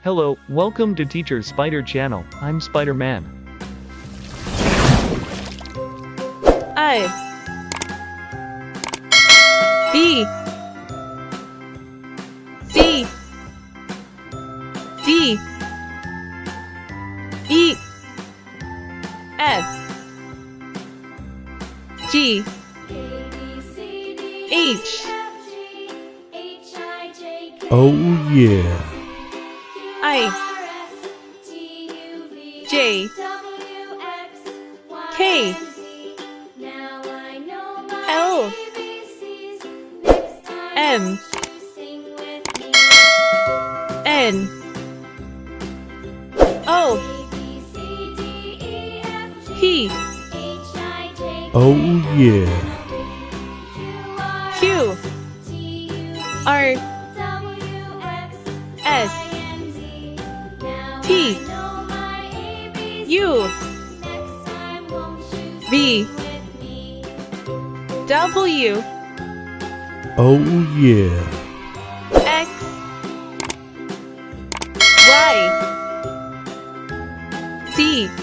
Hello, welcome to Teacher Spider channel. I'm Spiderman. I B C D E F G H Oh yeah. I J K L M N O P Oh yeah. Q R S T U V W Oh yeah. X Y Z